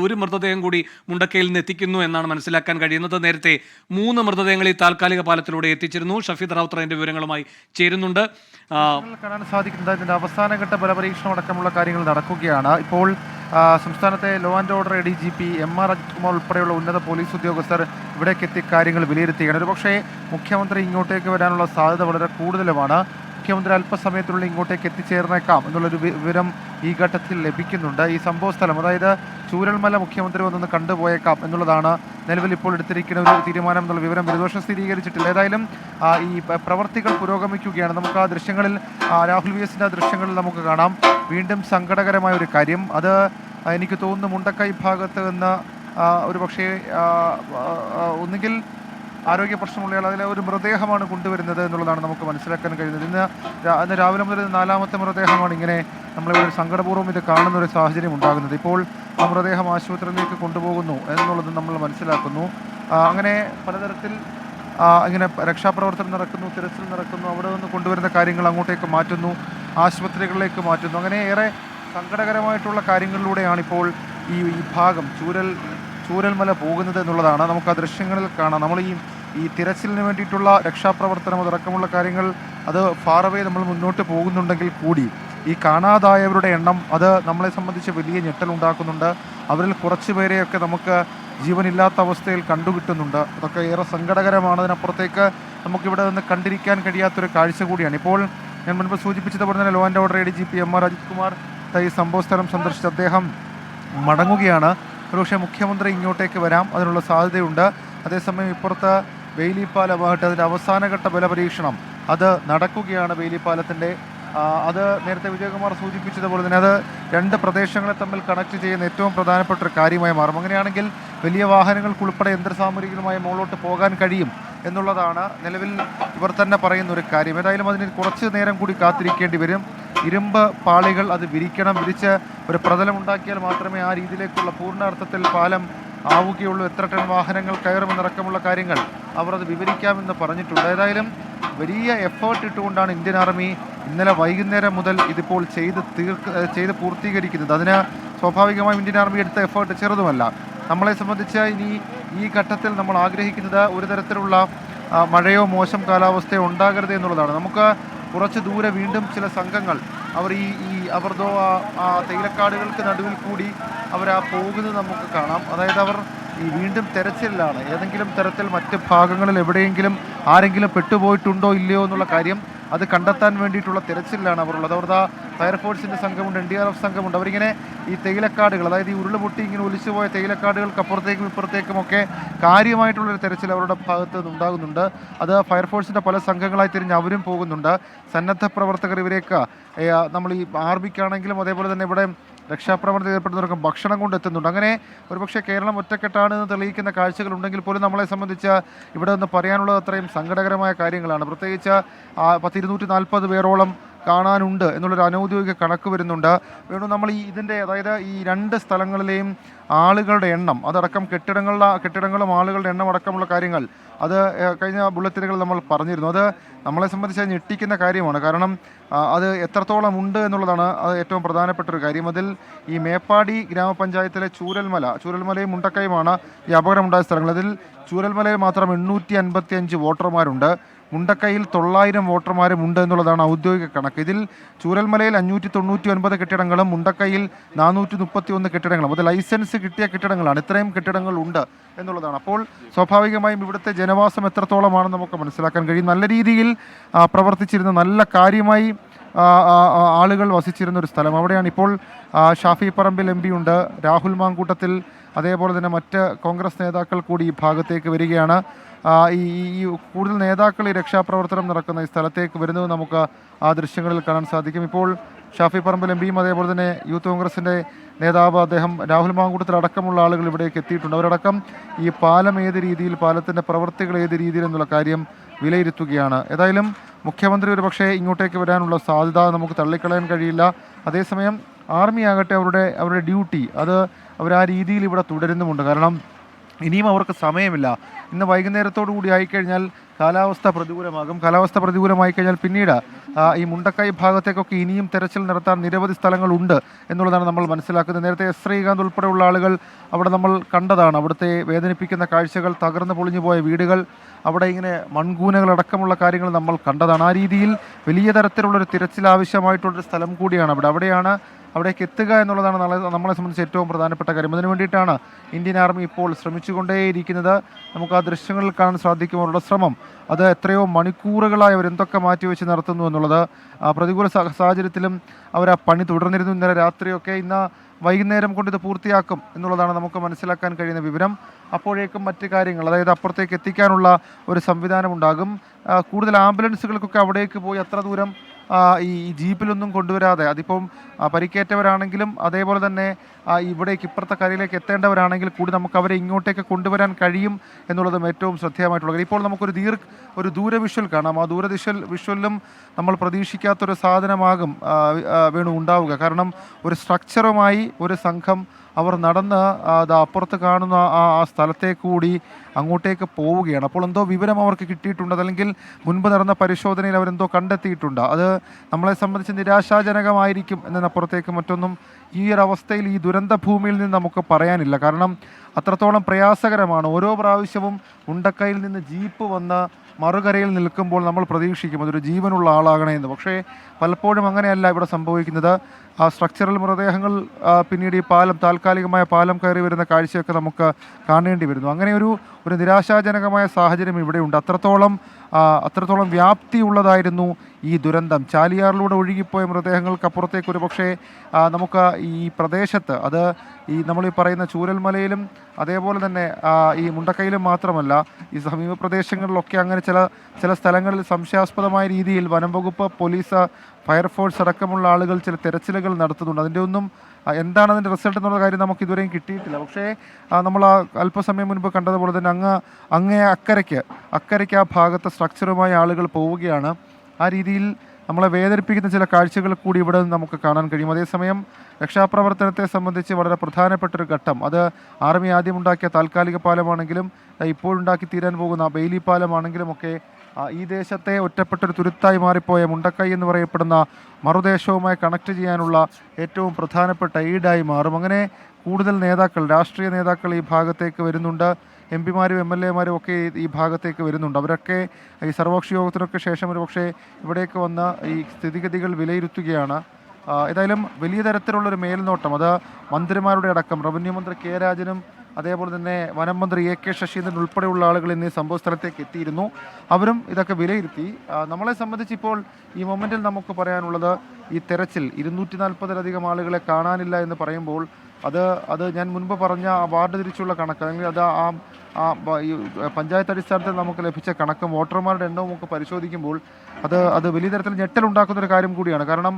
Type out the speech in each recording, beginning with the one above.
ഒരു മൃതദേഹം കൂടി മുണ്ടക്കയിൽ നിന്ന് എത്തിക്കുന്നു എന്നാണ് മനസ്സിലാക്കാൻ കഴിയുന്നത്. നേരത്തെ 3 മൃതദേഹങ്ങൾ ഈ താൽക്കാലിക പാലത്തിലൂടെ എത്തിച്ചിരുന്നു. ഷഫീദ് റാവുത്തർ അതിന്റെ വിവരങ്ങളുമായി ചേരുന്നുണ്ട്. കാണാൻ സാധിക്കുന്നത് ഇതിന്റെ അവസാനഘട്ട ബലപരീക്ഷണം അടക്കമുള്ള കാര്യങ്ങൾ നടക്കുകയാണ്. ഇപ്പോൾ സംസ്ഥാനത്തെ law and order ADGP MR Ajith Kumar ഉൾപ്പെടെയുള്ള ഉന്നത പോലീസ് ഉദ്യോഗസ്ഥർ ഇവിടേക്ക് എത്തി കാര്യങ്ങൾ വിലയിരുത്തുകയാണ്. ഒരുപക്ഷേ മുഖ്യമന്ത്രി ഇങ്ങോട്ടേക്ക് വരാനുള്ള സാധ്യത വളരെ കൂടുതലുമാണ്. മുഖ്യമന്ത്രി അല്പസമയത്തിനുള്ളിൽ ഇങ്ങോട്ടേക്ക് എത്തിച്ചേർന്നേക്കാം എന്നുള്ളൊരു വിവരം ഈ ഘട്ടത്തിൽ ലഭിക്കുന്നുണ്ട്. ഈ സംഭവ സ്ഥലം, അതായത് ചൂരൽമല, മുഖ്യമന്ത്രി വന്നൊന്ന് കണ്ടുപോയേക്കാം എന്നുള്ളതാണ് നിലവിൽ ഇപ്പോൾ എടുത്തിരിക്കുന്ന ഒരു തീരുമാനം എന്നുള്ള വിവരം ഇരുദോഷം സ്ഥിരീകരിച്ചിട്ടില്ല. ഏതായാലും ഈ പ്രവർത്തികൾ പുരോഗമിക്കുകയാണ്. നമുക്ക് ആ ദൃശ്യങ്ങളിൽ, രാഹുൽ VS ദൃശ്യങ്ങളിൽ നമുക്ക് കാണാം. വീണ്ടും സങ്കടകരമായ ഒരു കാര്യം, അത് എനിക്ക് തോന്നുന്നു മുണ്ടക്കൈ ഭാഗത്ത് നിന്ന് ഒരു പക്ഷേ ഒന്നുകിൽ ആരോഗ്യ പ്രശ്നമുള്ളയാൾ അതിലെ ഒരു മൃതദേഹമാണ് കൊണ്ടുവരുന്നത് എന്നുള്ളതാണ് നമുക്ക് മനസ്സിലാക്കാൻ കഴിയുന്നത്. ഇന്ന് രാവിലെ മുതൽ 4ാമത്തെ മൃതദേഹമാണ് ഇങ്ങനെ നമ്മളിവിടെ സങ്കടപൂർവ്വം ഇത് കാണുന്ന ഒരു സാഹചര്യം ഉണ്ടാകുന്നത്. ഇപ്പോൾ ആ മൃതദേഹം ആശുപത്രിയിലേക്ക് കൊണ്ടുപോകുന്നു എന്നുള്ളത് നമ്മൾ മനസ്സിലാക്കുന്നു. അങ്ങനെ പലതരത്തിൽ ഇങ്ങനെ രക്ഷാപ്രവർത്തനം നടക്കുന്നു, തിരച്ചിൽ നടക്കുന്നു, അവിടെ നിന്ന് കൊണ്ടുവരുന്ന കാര്യങ്ങൾ അങ്ങോട്ടേക്ക് മാറ്റുന്നു, ആശുപത്രികളിലേക്ക് മാറ്റുന്നു. അങ്ങനെ ഏറെ സങ്കടകരമായിട്ടുള്ള കാര്യങ്ങളിലൂടെയാണ് ഇപ്പോൾ ഈ ഭാഗം ചൂരൽമല പോകുന്നത് എന്നുള്ളതാണ് നമുക്ക് ആ ദൃശ്യങ്ങളിൽ കാണാം. നമ്മൾ ഈ തിരച്ചിലിന് വേണ്ടിയിട്ടുള്ള രക്ഷാപ്രവർത്തനം അതടക്കമുള്ള കാര്യങ്ങൾ അത് ഫാറവേ നമ്മൾ മുന്നോട്ട് പോകുന്നുണ്ടെങ്കിൽ കൂടി ഈ കാണാതായവരുടെ എണ്ണം അത് നമ്മളെ സംബന്ധിച്ച് വലിയ ഞെട്ടലുണ്ടാക്കുന്നുണ്ട്. അവരിൽ കുറച്ച് പേരെയൊക്കെ നമുക്ക് ജീവനില്ലാത്ത അവസ്ഥയിൽ കണ്ടുകിട്ടുന്നുണ്ട്. അതൊക്കെ ഏറെ സങ്കടകരമാണ്. അതിനപ്പുറത്തേക്ക് നമുക്കിവിടെ നിന്ന് കണ്ടിരിക്കാൻ കഴിയാത്തൊരു കാഴ്ച കൂടിയാണ്. ഇപ്പോൾ ഞാൻ മുൻപ് സൂചിപ്പിച്ചതുപോലെ തന്നെ law and order ADGP MR Ajith Kumar ഈ സംഭവ സ്ഥലം സന്ദർശിച്ച് അദ്ദേഹം മടങ്ങുകയാണ്. ഒരുപക്ഷെ മുഖ്യമന്ത്രി ഇങ്ങോട്ടേക്ക് വരാം, അതിനുള്ള സാധ്യതയുണ്ട്. അതേസമയം ഇപ്പുറത്ത് വേലിപ്പാലമായിട്ട് അതിൻ്റെ അവസാനഘട്ട ബലപരീക്ഷണം അത് നടക്കുകയാണ്. വേലിപ്പാലത്തിൻ്റെ അത് നേരത്തെ വിജയകുമാർ സൂചിപ്പിച്ചതുപോലെ തന്നെ അത് 2 പ്രദേശങ്ങളെ തമ്മിൽ കണക്ട് ചെയ്യുന്ന ഏറ്റവും പ്രധാനപ്പെട്ട ഒരു കാര്യമായി മാറും. അങ്ങനെയാണെങ്കിൽ വലിയ വാഹനങ്ങൾക്കുൾപ്പെടെ യന്ത്രസാമഗ്രികളുമായി മുകളിലോട്ട് പോകാൻ കഴിയും എന്നുള്ളതാണ് നിലവിൽ ഇവർ തന്നെ പറയുന്ന ഒരു കാര്യം. ഏതായാലും അതിന് കുറച്ച് നേരം കൂടി കാത്തിരിക്കേണ്ടി വരും. ഇരുമ്പ് പാളികൾ അത് വിരിച്ച് ഒരു പ്രതലമുണ്ടാക്കിയാൽ മാത്രമേ ആ രീതിയിലേക്കുള്ള പൂർണ്ണാർത്ഥത്തിൽ പാലം ആവുകയുള്ളൂ. എത്ര ടൺ വാഹനങ്ങൾ കയറുമെന്നടക്കമുള്ള കാര്യങ്ങൾ അവർ അത് വിവരിക്കാമെന്ന് പറഞ്ഞിട്ടുണ്ട്. ഏതായാലും വലിയ എഫേർട്ട് ഇട്ടുകൊണ്ടാണ് ഇന്ത്യൻ ആർമി ഇന്നലെ വൈകുന്നേരം മുതൽ ഇതിപ്പോൾ ചെയ്ത് പൂർത്തീകരിക്കുന്നത്. അതിന് സ്വാഭാവികമായും ഇന്ത്യൻ ആർമി എടുത്ത എഫേർട്ട് ചെറുതുമല്ല. നമ്മളെ സംബന്ധിച്ച് ഇനി ഈ ഘട്ടത്തിൽ നമ്മൾ ആഗ്രഹിക്കുന്നത് ഒരു തരത്തിലുള്ള മഴയോ മോശം കാലാവസ്ഥയോ ഉണ്ടാകരുത് എന്നുള്ളതാണ്. നമുക്ക് കുറച്ച് ദൂരെ വീണ്ടും ചില സംഘങ്ങൾ അവർ അവർദോ ആ തേയിലക്കാടുകൾക്ക് നടുവിൽ കൂടി അവർ പോകുന്നത് നമുക്ക് കാണാം. അതായത് അവർ വീണ്ടും തെരച്ചിലാണ്. ഏതെങ്കിലും തരത്തിൽ മറ്റ് ഭാഗങ്ങളിൽ എവിടെയെങ്കിലും ആരെങ്കിലും പെട്ടുപോയിട്ടുണ്ടോ ഇല്ലയോ എന്നുള്ള കാര്യം അത് കണ്ടെത്താൻ വേണ്ടിയിട്ടുള്ള തിരച്ചിലാണ് അവരുള്ളത്. അവരുടെ ഫയർഫോഴ്സിൻ്റെ സംഘമുണ്ട്, NDRF സംഘമുണ്ട്. അവരിങ്ങനെ ഈ തേയിലക്കാടുകൾ, അതായത് ഈ ഉരുളുപൊട്ടി ഇങ്ങനെ ഒലിച്ചുപോയ തേയിലക്കാടുകൾക്ക് അപ്പുറത്തേക്കും ഇപ്പുറത്തേക്കുമൊക്കെ കാര്യമായിട്ടുള്ളൊരു തിരച്ചിൽ അവരുടെ ഭാഗത്ത് നിന്നുണ്ടാകുന്നുണ്ട്. അത് ഫയർഫോഴ്സിൻ്റെ പല സംഘങ്ങളായി തിരിഞ്ഞ് അവരും പോകുന്നുണ്ട്. സന്നദ്ധ പ്രവർത്തകർ ഇവരേക്ക് നമ്മൾ ഈ ആർമിക്കാണെങ്കിലും അതേപോലെ തന്നെ ഇവിടെ രക്ഷാപ്രവർത്തനം ഏർപ്പെടുന്നവർക്ക് ഭക്ഷണം കൊണ്ടെത്തുന്നുണ്ട്. അങ്ങനെ ഒരുപക്ഷെ കേരളം ഒറ്റക്കെട്ടാണ് എന്ന് തെളിയിക്കുന്ന കാഴ്ചകളുണ്ടെങ്കിൽ പോലും നമ്മളെ സംബന്ധിച്ച് ഇവിടെ നിന്ന് പറയാനുള്ളത് അത്രയും സങ്കടകരമായ കാര്യങ്ങളാണ്. പ്രത്യേകിച്ച് 240 പേരോളം കാണാനുണ്ട് എന്നുള്ളൊരു അനൗദ്യോഗിക കണക്ക് വരുന്നുണ്ട്. വീണ്ടും നമ്മൾ അതായത് ഈ 2 സ്ഥലങ്ങളിലെയും ആളുകളുടെ എണ്ണം അതടക്കം കെട്ടിടങ്ങളും ആളുകളുടെ എണ്ണം അടക്കമുള്ള കാര്യങ്ങൾ അത് കഴിഞ്ഞ ബുള്ളറ്റിനുകൾ നമ്മൾ പറഞ്ഞിരുന്നു. അത് നമ്മളെ സംബന്ധിച്ച് ഞെട്ടിക്കുന്ന കാര്യമാണ്. കാരണം അത് എത്രത്തോളം ഉണ്ട് എന്നുള്ളതാണ് അത് ഏറ്റവും പ്രധാനപ്പെട്ട ഒരു കാര്യം. അതിൽ ഈ മേപ്പാടി ഗ്രാമപഞ്ചായത്തിലെ ചൂരൽമലയും മുണ്ടക്കയുമാണ് ഈ അപകടമുണ്ടായ സ്ഥലങ്ങൾ. അതിൽ ചൂരൽമലയിൽ മാത്രം 855 വോട്ടർമാരുണ്ട്. മുണ്ടക്കയിൽ 900 വോട്ടർമാരും ഉണ്ട് എന്നുള്ളതാണ് ഔദ്യോഗിക കണക്ക്. ഇതിൽ ചൂരൽമലയിൽ 599 കെട്ടിടങ്ങളും മുണ്ടക്കയിൽ 431 കെട്ടിടങ്ങളും അത് ലൈസൻസ് കിട്ടിയ കെട്ടിടങ്ങളാണ്. ഇത്രയും കെട്ടിടങ്ങൾ ഉണ്ട് എന്നുള്ളതാണ്. അപ്പോൾ സ്വാഭാവികമായും ഇവിടുത്തെ ജനവാസം എത്രത്തോളമാണെന്ന് നമുക്ക് മനസ്സിലാക്കാൻ കഴിയും. നല്ല രീതിയിൽ പ്രവർത്തിച്ചിരുന്ന, നല്ല കാര്യമായി ആളുകൾ വസിച്ചിരുന്ന ഒരു സ്ഥലം. അവിടെയാണ് ഇപ്പോൾ ഷാഫി പറമ്പിൽ MP ഉണ്ട്, രാഹുൽ മാങ്കൂട്ടത്തിൽ, അതേപോലെ തന്നെ മറ്റ് കോൺഗ്രസ് നേതാക്കൾ കൂടി ഈ ഭാഗത്തേക്ക് വരികയാണ്. ഈ കൂടുതൽ നേതാക്കൾ ഈ രക്ഷാപ്രവർത്തനം നടക്കുന്ന ഈ സ്ഥലത്തേക്ക് വരുന്നത് നമുക്ക് ആ ദൃശ്യങ്ങളിൽ കാണാൻ സാധിക്കും. ഇപ്പോൾ ഷാഫി പറമ്പിൽ MPയും അതേപോലെ തന്നെ യൂത്ത് കോൺഗ്രസിൻ്റെ നേതാവ് അദ്ദേഹം രാഹുൽ മാങ്കൂട്ടത്തിലടക്കമുള്ള ആളുകൾ ഇവിടേക്ക് എത്തിയിട്ടുണ്ട്. അവരടക്കം ഈ പാലം ഏത് രീതിയിൽ, പാലത്തിൻ്റെ പ്രവൃത്തികൾ ഏത് രീതിയിൽ എന്നുള്ള കാര്യം വിലയിരുത്തുകയാണ്. ഏതായാലും മുഖ്യമന്ത്രി ഒരു പക്ഷേ ഇങ്ങോട്ടേക്ക് വരാനുള്ള സാധ്യത നമുക്ക് തള്ളിക്കളയാൻ കഴിയില്ല. അതേസമയം ആർമി ആകട്ടെ അവരുടെ ഡ്യൂട്ടി അത് അവർ ആ രീതിയിൽ ഇവിടെ തുടരുന്നുമുണ്ട്. കാരണം ഇനിയും അവർക്ക് സമയമില്ല. ഇന്ന് വൈകുന്നേരത്തോടു കൂടി ആയിക്കഴിഞ്ഞാൽ കാലാവസ്ഥ പ്രതികൂലമാകും. കാലാവസ്ഥ പ്രതികൂലമായി കഴിഞ്ഞാൽ പിന്നീട് ഈ മുണ്ടക്കൈ ഭാഗത്തേക്കൊക്കെ ഇനിയും തെരച്ചിൽ നടത്താൻ നിരവധി സ്ഥലങ്ങളുണ്ട് എന്നുള്ളതാണ് നമ്മൾ മനസ്സിലാക്കുന്നത്. നേരത്തെ എസ് ശ്രീകാന്ത് ഉൾപ്പെടെയുള്ള ആളുകൾ അവിടെ നമ്മൾ കണ്ടതാണ്. അവിടുത്തെ വേദനിപ്പിക്കുന്ന കാഴ്ചകൾ, തകർന്നു പൊളിഞ്ഞു പോയ വീടുകൾ, അവിടെ ഇങ്ങനെ മൺകൂനകളടക്കമുള്ള കാര്യങ്ങൾ നമ്മൾ കണ്ടതാണ്. ആ രീതിയിൽ വലിയ തരത്തിലുള്ളൊരു തിരച്ചിൽ ആവശ്യമായിട്ടുള്ളൊരു സ്ഥലം കൂടിയാണ് അവിടേക്ക് എത്തുക എന്നുള്ളതാണ് നമ്മളെ സംബന്ധിച്ച് ഏറ്റവും പ്രധാനപ്പെട്ട കാര്യം. അതിനു വേണ്ടിയിട്ടാണ് ഇന്ത്യൻ ആർമി ഇപ്പോൾ ശ്രമിച്ചുകൊണ്ടേയിരിക്കുന്നത്. നമുക്ക് ആ ദൃശ്യങ്ങളിൽ കാണാൻ സാധിക്കും അവരുടെ ശ്രമം. അത് എത്രയോ മണിക്കൂറുകളായി അവരെന്തൊക്കെ മാറ്റിവെച്ച് നടത്തുന്നു എന്നുള്ളത്. പ്രതികൂല സാഹചര്യത്തിലും അവർ ആ പണി തുടർന്നിരുന്നു. ഇന്നലെ രാത്രിയൊക്കെ ഇന്ന് വൈകുന്നേരം കൊണ്ട് ഇത് പൂർത്തിയാക്കും എന്നുള്ളതാണ് നമുക്ക് മനസ്സിലാക്കാൻ കഴിയുന്ന വിവരം. അപ്പോഴേക്കും മറ്റ് കാര്യങ്ങൾ, അതായത് അപ്പുറത്തേക്ക് എത്തിക്കാനുള്ള ഒരു സംവിധാനം ഉണ്ടാകും. കൂടുതൽ ആംബുലൻസുകൾക്കൊക്കെ അവിടേക്ക് പോയി അത്ര ദൂരം ഈ ജീപ്പിലൊന്നും കൊണ്ടുവരാതെ, അതിപ്പം പരിക്കേറ്റവരാണെങ്കിലും അതേപോലെ തന്നെ ഇവിടേക്ക് ഇപ്പുറത്തെ കരയിലേക്ക് എത്തേണ്ടവരാണെങ്കിൽ കൂടി നമുക്ക് അവരെ ഇങ്ങോട്ടേക്ക് കൊണ്ടുവരാൻ കഴിയും എന്നുള്ളതും ഏറ്റവും ശ്രദ്ധേയമായിട്ടുള്ളത്. ഇപ്പോൾ നമുക്കൊരു ദൂര വിഷ്വൽ കാണാം. ആ വിഷ്വലിലും നമ്മൾ പ്രതീക്ഷിക്കാത്തൊരു സാധനമാകും വേണു ഉണ്ടാവുക. കാരണം ഒരു സ്ട്രക്ചറുമായി ഒരു സംഘം അവർ നടന്ന് അപ്പുറത്ത് കാണുന്ന ആ സ്ഥലത്തേക്ക് കൂടി അങ്ങോട്ടേക്ക് പോവുകയാണ്. അപ്പോൾ എന്തോ വിവരം അവർക്ക് കിട്ടിയിട്ടുണ്ട്, അല്ലെങ്കിൽ മുൻപ് നടന്ന പരിശോധനയിൽ അവരെന്തോ കണ്ടെത്തിയിട്ടുണ്ട്. അത് നമ്മളെ സംബന്ധിച്ച് നിരാശാജനകമായിരിക്കും എന്നതിനപ്പുറത്തേക്ക് മറ്റൊന്നും ഈ ഒരു അവസ്ഥയിൽ, ഈ ദുരന്ത ഭൂമിയിൽ നിന്ന് നമുക്ക് പറയാനില്ല. കാരണം അത്രത്തോളം പ്രയാസകരമാണ്. ഓരോ പ്രാവശ്യവും മുണ്ടക്കൈയിൽ നിന്ന് ജീപ്പ് വന്ന് മറുകരയിൽ നിൽക്കുമ്പോൾ നമ്മൾ പ്രതീക്ഷിക്കും അതൊരു ജീവനുള്ള ആളാകണമെന്ന്. പക്ഷേ പലപ്പോഴും അങ്ങനെയല്ല ഇവിടെ സംഭവിക്കുന്നത്. ആ സ്ട്രക്ചറൽ മൃതദേഹങ്ങൾ പിന്നീട് ഈ താൽക്കാലികമായ പാലം കയറി വരുന്ന കാഴ്ചയൊക്കെ നമുക്ക് കാണേണ്ടി വരുന്നു. അങ്ങനെ ഒരു നിരാശാജനകമായ സാഹചര്യം ഇവിടെയുണ്ട്. അത്രത്തോളം വ്യാപ്തിയുള്ളതായിരുന്നു ഈ ദുരന്തം. ചാലിയാറിലൂടെ ഒഴുകിപ്പോയ മൃതദേഹങ്ങൾക്കപ്പുറത്തേക്ക് ഒരു പക്ഷേ നമുക്ക് ഈ പ്രദേശത്ത്, അത് ഈ നമ്മൾ ഈ പറയുന്ന ചൂരൽമലയിലും അതേപോലെ തന്നെ ഈ മുണ്ടക്കൈയിലും മാത്രമല്ല, ഈ സമീപ പ്രദേശങ്ങളിലൊക്കെ അങ്ങനെ ചില സ്ഥലങ്ങളിൽ സംശയാസ്പദമായ രീതിയിൽ വനം വകുപ്പ്, പോലീസ്, ഫയർഫോഴ്സ് അടക്കമുള്ള ആളുകൾ ചില തെരച്ചിലുകൾ നടത്തുന്നുണ്ട്. അതിൻ്റെ ഒന്നും എന്താണ് അതിൻ്റെ റിസൾട്ട് എന്നുള്ള കാര്യം നമുക്ക് ഇതുവരെയും കിട്ടിയിട്ടില്ല. പക്ഷേ നമ്മൾ അല്പസമയം മുൻപ് കണ്ടതുപോലെ തന്നെ അങ്ങേ അക്കരയ്ക്ക് ആ ഭാഗത്തെ സ്ട്രക്ചറുമായി ആളുകൾ പോവുകയാണ്. ആ രീതിയിൽ നമ്മളെ വേദനിപ്പിക്കുന്ന ചില കാഴ്ചകൾ കൂടി ഇവിടെ നിന്ന് നമുക്ക് കാണാൻ കഴിയും. അതേസമയം രക്ഷാപ്രവർത്തനത്തെ സംബന്ധിച്ച് വളരെ പ്രധാനപ്പെട്ടൊരു ഘട്ടം, അത് ആർമി ആദ്യമുണ്ടാക്കിയ താൽക്കാലിക പാലമാണെങ്കിലും ഇപ്പോഴുണ്ടാക്കി തീരാൻ പോകുന്ന ബെയിലി പാലമാണെങ്കിലും ഒക്കെ ഈ ദേശത്തെ ഒറ്റപ്പെട്ടൊരു തുരുത്തായി മാറിപ്പോയ മുണ്ടക്കൈ എന്ന് പറയപ്പെടുന്ന മറുദേശവുമായി കണക്ട് ചെയ്യാനുള്ള ഏറ്റവും പ്രധാനപ്പെട്ട എയ്ഡായി മാറും. അങ്ങനെ കൂടുതൽ രാഷ്ട്രീയ നേതാക്കൾ ഈ ഭാഗത്തേക്ക് വരുന്നുണ്ട്. എം പിമാരും എം എൽ എമാരും ഒക്കെ ഈ ഭാഗത്തേക്ക് വരുന്നുണ്ട്. അവരൊക്കെ ഈ സർവകക്ഷി യോഗത്തിനൊക്കെ ശേഷം ഒരു പക്ഷേ ഇവിടേക്ക് വന്ന് ഈ സ്ഥിതിഗതികൾ വിലയിരുത്തുകയാണ്. ഏതായാലും വലിയ തരത്തിലുള്ളൊരു മേൽനോട്ടം, അത് മന്ത്രിമാരുടെ അടക്കം, റവന്യൂ മന്ത്രി കെ രാജനും അതേപോലെ തന്നെ വനം മന്ത്രി എ കെ ശശീന്ദ്രൻ ഉൾപ്പെടെയുള്ള ആളുകൾ ഇന്ന് സംഭവ സ്ഥലത്തേക്ക് എത്തിയിരുന്നു. അവരും ഇതൊക്കെ വിലയിരുത്തി. നമ്മളെ സംബന്ധിച്ച് ഇപ്പോൾ ഈ മൊമെൻറ്റിൽ നമുക്ക് പറയാനുള്ളത്, ഈ തെരച്ചിൽ 240-ലധികം ആളുകളെ കാണാനില്ല എന്ന് പറയുമ്പോൾ അത് ഞാൻ മുൻപ് പറഞ്ഞ ആ വാർഡ് തിരിച്ചുള്ള കണക്ക്, അല്ലെങ്കിൽ അത് ഈ പഞ്ചായത്ത് അടിസ്ഥാനത്തിൽ നമുക്ക് ലഭിച്ച കണക്കും വോട്ടർമാരുടെ എണ്ണവും ഒക്കെ പരിശോധിക്കുമ്പോൾ അത് വലിയ തരത്തിൽ ഞെട്ടലുണ്ടാക്കുന്നൊരു കാര്യം കൂടിയാണ്. കാരണം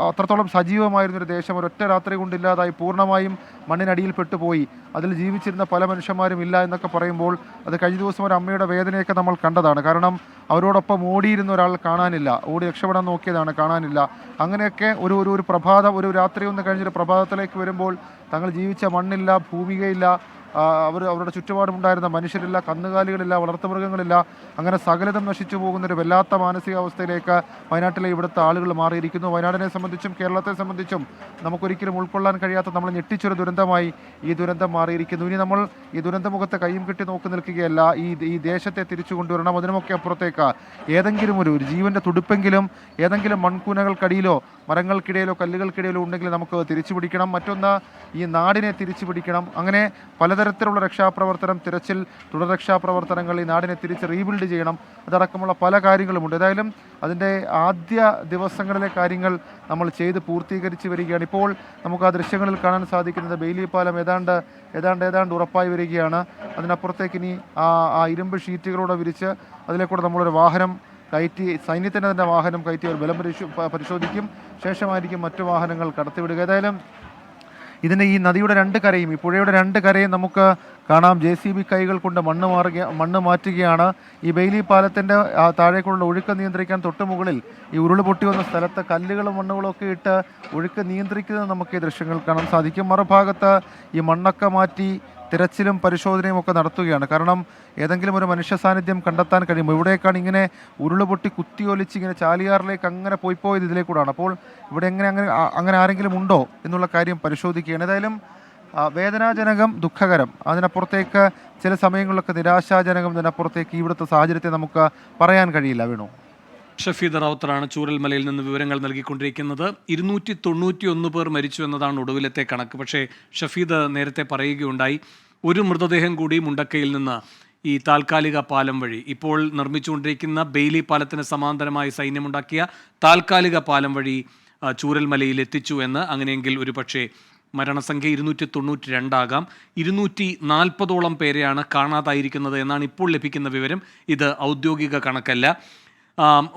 അത്രത്തോളം സജീവമായിരുന്നൊരു ദേശം ഒരൊറ്റ രാത്രി കൊണ്ടില്ലാതായി, പൂർണ്ണമായും മണ്ണിനടിയിൽ പെട്ടുപോയി. അതിൽ ജീവിച്ചിരുന്ന പല മനുഷ്യന്മാരും ഇല്ല എന്നൊക്കെ പറയുമ്പോൾ അത് കഴിഞ്ഞ ദിവസം ഒരു അമ്മയുടെ വേദനയൊക്കെ നമ്മൾ കണ്ടതാണ്. കാരണം അവരോടൊപ്പം ഓടിയിരുന്ന ഒരാൾ കാണാനില്ല, ഓടി രക്ഷപ്പെടാൻ നോക്കിയതാണ്, കാണാനില്ല. അങ്ങനെയൊക്കെ ഒരു രാത്രി ഒന്ന് കഴിഞ്ഞൊരു പ്രഭാതത്തിലേക്ക് വരുമ്പോൾ തങ്ങൾ ജീവിച്ച മണ്ണില്ല, ഭൂമികയില്ല, അവരുടെ ചുറ്റുപാടുമുണ്ടായിരുന്ന മനുഷ്യരില്ല, കന്നുകാലികളില്ല, വളർത്തുമൃഗങ്ങളില്ല, അങ്ങനെ സകലതും നശിച്ചു പോകുന്നൊരു വല്ലാത്ത മാനസികാവസ്ഥയിലേക്ക് വയനാട്ടിലെ ഇവിടുത്തെ ആളുകൾ മാറിയിരിക്കുന്നു. വയനാടിനെ സംബന്ധിച്ചും കേരളത്തെ സംബന്ധിച്ചും നമുക്കൊരിക്കലും ഉൾക്കൊള്ളാൻ കഴിയാത്ത, നമ്മൾ ഞെട്ടിച്ചൊരു ദുരന്തമായി ഈ ദുരന്തം മാറിയിരിക്കുന്നു. ഇനി നമ്മൾ ഈ ദുരന്തമുഖത്തെ കയ്യും കെട്ടി നോക്കി നിൽക്കുകയല്ല, ഈ ദേശത്തെ തിരിച്ചു കൊണ്ടുവരണം. അതിനുമൊക്കെ അപ്പുറത്തേക്ക് ഏതെങ്കിലും ഒരു ജീവൻ്റെ തുടുപ്പെങ്കിലും ഏതെങ്കിലും മൺകൂനകൾക്കടിയിലോ മരങ്ങൾക്കിടയിലോ കല്ലുകൾക്കിടയിലോ ഉണ്ടെങ്കിൽ നമുക്ക് തിരിച്ചു പിടിക്കണം. മറ്റൊന്ന്, ഈ നാടിനെ തിരിച്ചു പിടിക്കണം. അങ്ങനെ പലതരത്തിലുള്ള രക്ഷാപ്രവർത്തനം, തിരച്ചിൽ, തുടർ രക്ഷാപ്രവർത്തനങ്ങൾ, ഈ നാടിനെ തിരിച്ച് റീബിൽഡ് ചെയ്യണം. അതടക്കമുള്ള പല കാര്യങ്ങളുമുണ്ട്. ഏതായാലും അതിൻ്റെ ആദ്യ ദിവസങ്ങളിലെ കാര്യങ്ങൾ നമ്മൾ ചെയ്ത് പൂർത്തീകരിച്ച് വരികയാണ്. ഇപ്പോൾ നമുക്ക് ആ ദൃശ്യങ്ങളിൽ കാണാൻ സാധിക്കുന്നത് ബെയിലി പാലം ഏതാണ്ട് ഉറപ്പായി വരികയാണ്. അതിനപ്പുറത്തേക്ക് ഇനി ആ ഇരുമ്പ് ഷീറ്റുകളോടെ വിരിച്ച് അതിലേക്കൂടെ നമ്മളൊരു വാഹനം കയറ്റി, സൈന്യത്തിൻ്റെ തന്നെ വാഹനം കയറ്റി അവർ ബലം പരിശോധിക്കും. ശേഷമായിരിക്കും മറ്റു വാഹനങ്ങൾ കടത്തിവിടുക. ഏതായാലും ഇതിൻ്റെ ഈ നദിയുടെ രണ്ട് കരയും, ഈ പുഴയുടെ രണ്ട് കരയും നമുക്ക് കാണാം. JCB കൈകൾ കൊണ്ട് മണ്ണ് മാറ്റുകയാണ്. ഈ ബെയിലി പാലത്തിൻ്റെ താഴേക്കുള്ള ഒഴുക്ക് നിയന്ത്രിക്കാൻ തൊട്ടുമുകളിൽ ഈ ഉരുള് പൊട്ടി വന്ന സ്ഥലത്ത് കല്ലുകളും മണ്ണുകളും ഒക്കെ ഇട്ട് ഒഴുക്ക് നിയന്ത്രിക്കുന്നത് നമുക്ക് ഈ ദൃശ്യങ്ങൾ കാണാൻ സാധിക്കും. മറുഭാഗത്ത് ഈ മണ്ണൊക്കെ മാറ്റി തിരച്ചിലും പരിശോധനയും ഒക്കെ നടത്തുകയാണ്. കാരണം ഏതെങ്കിലും ഒരു മനുഷ്യ സാന്നിധ്യം കണ്ടെത്താൻ കഴിയുമ്പോൾ ഇവിടേക്കാണ് ഇങ്ങനെ ഉരുളുപൊട്ടി കുത്തിയൊലിച്ച് ഇങ്ങനെ ചാലിയാറിലേക്ക് അങ്ങനെ പോയത് ഇതിലേക്കൂടാണ്. അപ്പോൾ ഇവിടെ അങ്ങനെ ആരെങ്കിലും ഉണ്ടോ എന്നുള്ള കാര്യം പരിശോധിക്കുകയാണ്. ഏതായാലും വേദനാജനകം, ദുഃഖകരം, അതിനപ്പുറത്തേക്ക് ചില സമയങ്ങളിലൊക്കെ നിരാശാജനകം, അതിനപ്പുറത്തേക്ക് ഇവിടുത്തെ സാഹചര്യത്തെ നമുക്ക് പറയാൻ കഴിയില്ല. വേണു. ഷഫീദ് റാവുത്തറാണ് ചൂരൽമലയിൽ നിന്ന് വിവരങ്ങൾ നൽകിക്കൊണ്ടിരിക്കുന്നത്. 291 പേർ മരിച്ചു എന്നതാണ് ഒടുവിലത്തെ കണക്ക്. പക്ഷേ ഷഫീദ് നേരത്തെ പറയുകയുണ്ടായി, ഒരു മൃതദേഹം കൂടി മുണ്ടക്കയിൽ നിന്ന് ഈ താൽക്കാലിക പാലം വഴി ഇപ്പോൾ നിർമ്മിച്ചുകൊണ്ടിരിക്കുന്ന ബെയിലി പാലത്തിന് സമാന്തരമായി സൈന്യമുണ്ടാക്കിയ താൽക്കാലിക പാലം വഴി ചൂരൽമലയിൽ എത്തിച്ചു എന്ന്. അങ്ങനെയെങ്കിൽ ഒരു പക്ഷേ മരണസംഖ്യ 292 ആകാം. 240ഓളം പേരെയാണ് കാണാതായിരിക്കുന്നത് എന്നാണ് ഇപ്പോൾ ലഭിക്കുന്ന വിവരം. ഇത് ഔദ്യോഗിക കണക്കല്ല.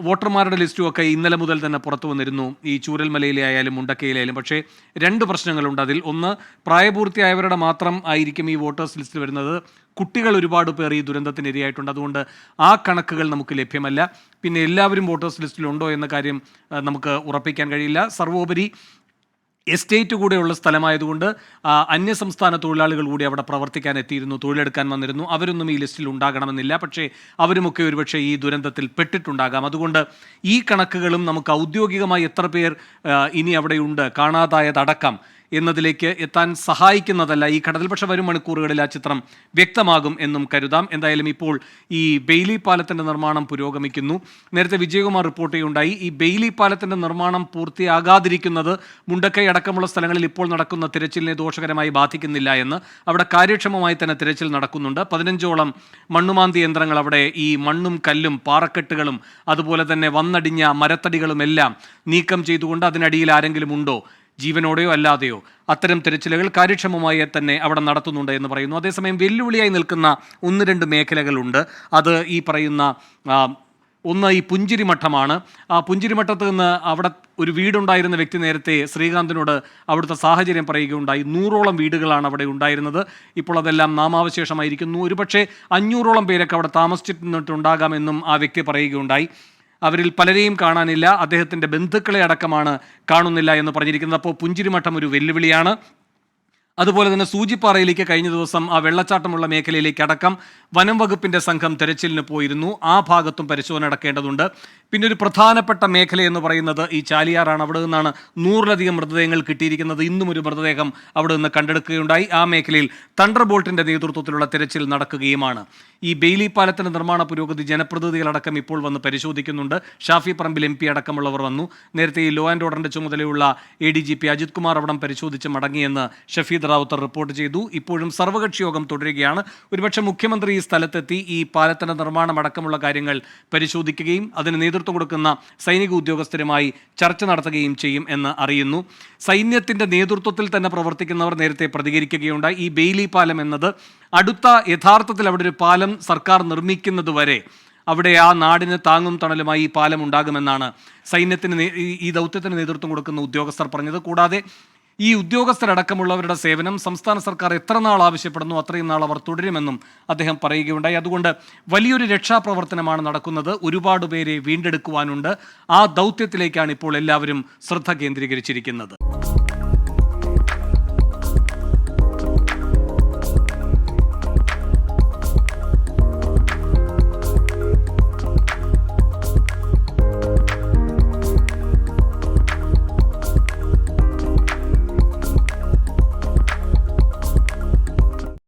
വോട്ടർമാരുടെ ലിസ്റ്റുമൊക്കെ ഇന്നലെ മുതൽ തന്നെ പുറത്തു വന്നിരുന്നു, ഈ ചൂരൽമലയിലെ ആയാലും മുണ്ടക്കയിലെ ആയാലും. പക്ഷേ 2 പ്രശ്നങ്ങളുണ്ട് അതിൽ. ഒന്ന്, പ്രായപൂർത്തിയായവരുടെ മാത്രം ആയിരിക്കും ഈ വോട്ടേഴ്സ് ലിസ്റ്റിൽ വരുന്നത്. കുട്ടികൾ ഒരുപാട് പേർ ഈ ദുരന്തത്തിന് ഇരയായിട്ടുണ്ട്. അതുകൊണ്ട് ആ കണക്കുകൾ നമുക്ക് ലഭ്യമല്ല. പിന്നെ എല്ലാവരും വോട്ടേഴ്സ് ലിസ്റ്റിലുണ്ടോ എന്ന കാര്യം നമുക്ക് ഉറപ്പിക്കാൻ കഴിയില്ല. സർവോപരി എസ്റ്റേറ്റ് കൂടെയുള്ള സ്ഥലമായതുകൊണ്ട് അന്യസംസ്ഥാന തൊഴിലാളികൾ കൂടി അവിടെ പ്രവർത്തിക്കാൻ എത്തിയിരുന്നു, തൊഴിലെടുക്കാൻ വന്നിരുന്നു. അവരൊന്നും ഈ ലിസ്റ്റിൽ ഉണ്ടാകണമെന്നില്ല. പക്ഷേ അവരുമൊക്കെ ഒരുപക്ഷെ ഈ ദുരന്തത്തിൽ പെട്ടിട്ടുണ്ടാകാം. അതുകൊണ്ട് ഈ കണക്കുകളും നമുക്ക് ഔദ്യോഗികമായി എത്ര പേർ ഇനി അവിടെയുണ്ട്, കാണാതായതടക്കം എന്നതിലേക്ക് എത്താൻ സഹായിക്കുന്നതല്ല ഈ ഘട്ടത്തിൽ. പക്ഷേ വരും മണിക്കൂറുകളിൽ ആ ചിത്രം വ്യക്തമാകും എന്നും കരുതാം. എന്തായാലും ഇപ്പോൾ ഈ ബെയിലി പാലത്തിൻ്റെ നിർമ്മാണം പുരോഗമിക്കുന്നു. നേരത്തെ വിജയകുമാർ റിപ്പോർട്ട് ചെയ്യുണ്ടായി, ഈ ബെയിലി പാലത്തിൻ്റെ നിർമ്മാണം പൂർത്തിയാകാതിരിക്കുന്നത് മുണ്ടക്കൈ അടക്കമുള്ള സ്ഥലങ്ങളിൽ ഇപ്പോൾ നടക്കുന്ന തിരച്ചിലിനെ ദോഷകരമായി ബാധിക്കുന്നില്ല എന്ന്. അവിടെ കാര്യക്ഷമമായി തന്നെ തിരച്ചിൽ നടക്കുന്നുണ്ട്. 15ഓളം മണ്ണുമാന്തി യന്ത്രങ്ങൾ അവിടെ ഈ മണ്ണും കല്ലും പാറക്കെട്ടുകളും അതുപോലെ തന്നെ വന്നടിഞ്ഞ മരത്തടികളും എല്ലാം നീക്കം ചെയ്തുകൊണ്ട് അതിനടിയിൽ ആരെങ്കിലും ഉണ്ടോ, ജീവനോടെയോ അല്ലാതെയോ, അത്തരം തിരച്ചിലുകൾ കാര്യക്ഷമമായി തന്നെ അവിടെ നടത്തുന്നുണ്ട് എന്ന് പറയുന്നു. അതേസമയം വെല്ലുവിളിയായി നിൽക്കുന്ന 1-2 മേഖലകളുണ്ട്. അത് ഈ പറയുന്ന ഒന്ന് ഈ പുഞ്ചിരിമഠമാണ്. ആ പുഞ്ചിരിമഠത്ത് നിന്ന് അവിടെ ഒരു വീടുണ്ടായിരുന്ന വ്യക്തി നേരത്തെ ശ്രീകാന്തിനോട് അവിടുത്തെ സാഹചര്യം പറയുകയുണ്ടായി. 100ഓളം വീടുകളാണ് അവിടെ ഉണ്ടായിരുന്നത്. ഇപ്പോൾ അതെല്ലാം നാമാവശേഷമായിരിക്കുന്നു. ഒരുപക്ഷെ 500ഓളം പേരൊക്കെ അവിടെ താമസിച്ചിട്ടുണ്ടാകാമെന്നും ആ വ്യക്തി പറയുകയുണ്ടായി. അവരിൽ പലരെയും കാണാനില്ല, അദ്ദേഹത്തിൻ്റെ ബന്ധുക്കളെ അടക്കമാണ് കാണുന്നില്ല എന്ന് പറഞ്ഞിരിക്കുന്നത്. അപ്പോൾ പുഞ്ചിരിമഠം ഒരു വെല്ലുവിളിയാണ്. അതുപോലെ തന്നെ സൂചിപ്പാറയിലേക്ക് കഴിഞ്ഞ ദിവസം ആ വെള്ളച്ചാട്ടമുള്ള മേഖലയിലേക്ക് അടക്കം വനം വകുപ്പിൻ്റെ സംഘം തെരച്ചിലിന് പോയിരുന്നു. ആ ഭാഗത്തും പരിശോധന നടക്കേണ്ടതുണ്ട്. പിന്നെ ഒരു പ്രധാനപ്പെട്ട മേഖല എന്ന് പറയുന്നത് ഈ ചാലിയാറാണ്. അവിടെ നിന്നാണ് 100ലധികം മൃതദേഹങ്ങൾ കിട്ടിയിരിക്കുന്നത്. ഇന്നും ഒരു മൃതദേഹം അവിടെ നിന്ന് കണ്ടെടുക്കുകയുണ്ടായി. ആ മേഖലയിൽ തണ്ടർ ബോൾട്ടിൻ്റെ നേതൃത്വത്തിലുള്ള തെരച്ചിൽ നടക്കുകയുമാണ്. ഈ ബെയിലി പാലത്തിൻ്റെ നിർമ്മാണ പുരോഗതി ജനപ്രതിനിധികളടക്കം ഇപ്പോൾ വന്ന് പരിശോധിക്കുന്നുണ്ട്. ഷാഫി പറമ്പിൽ MP അടക്കമുള്ളവർ വന്നു. നേരത്തെ ഈ ലോ ആൻഡ് ഓർഡറിൻ്റെ ചുമതലയുള്ള ADGP അജിത് കുമാർ അവിടം പരിശോധിച്ച് മടങ്ങിയെന്ന് ഷഫീദ് റാവുത്തർ റിപ്പോർട്ട് ചെയ്തു. ഇപ്പോഴും സർവകക്ഷി യോഗം തുടരുകയാണ്. ഒരുപക്ഷെ മുഖ്യമന്ത്രി ഈ സ്ഥലത്തെത്തി ഈ പാലത്തിൻ്റെ നിർമ്മാണം അടക്കമുള്ള കാര്യങ്ങൾ പരിശോധിക്കുകയും അതിന് നേതൃത്വം കൊടുക്കുന്ന സൈനിക ഉദ്യോഗസ്ഥരുമായി ചർച്ച നടത്തുകയും ചെയ്യും എന്ന് അറിയുന്നു. സൈന്യത്തിൻ്റെ നേതൃത്വത്തിൽ തന്നെ പ്രവർത്തിക്കുന്നവർ നേരത്തെ പ്രതികരിക്കുകയുണ്ടായി. ഈ ബെയിലി പാലം എന്നത് യഥാർത്ഥത്തിൽ അവിടെ ഒരു പാലം സർക്കാർ നിർമ്മിക്കുന്നത് വരെ അവിടെ ആ നാടിന് താങ്ങും തണലുമായി ഈ പാലം ഉണ്ടാകുമെന്നാണ് സൈന്യത്തിന് ഈ ദൗത്യത്തിന് നേതൃത്വം കൊടുക്കുന്ന ഉദ്യോഗസ്ഥർ പറഞ്ഞത്. കൂടാതെ ഈ ഉദ്യോഗസ്ഥരടക്കമുള്ളവരുടെ സേവനം സംസ്ഥാന സർക്കാർ എത്ര നാൾ ആവശ്യപ്പെടുന്നു അത്രയും നാൾ അവർ തുടരുമെന്നും അദ്ദേഹം പറയുകയുണ്ടായി. അതുകൊണ്ട് വലിയൊരു രക്ഷാപ്രവർത്തനമാണ് നടക്കുന്നത്. ഒരുപാട് പേരെ വീണ്ടെടുക്കുവാനുണ്ട്. ആ ദൗത്യത്തിലേക്കാണ് ഇപ്പോൾ എല്ലാവരും ശ്രദ്ധ കേന്ദ്രീകരിച്ചിരിക്കുന്നത്.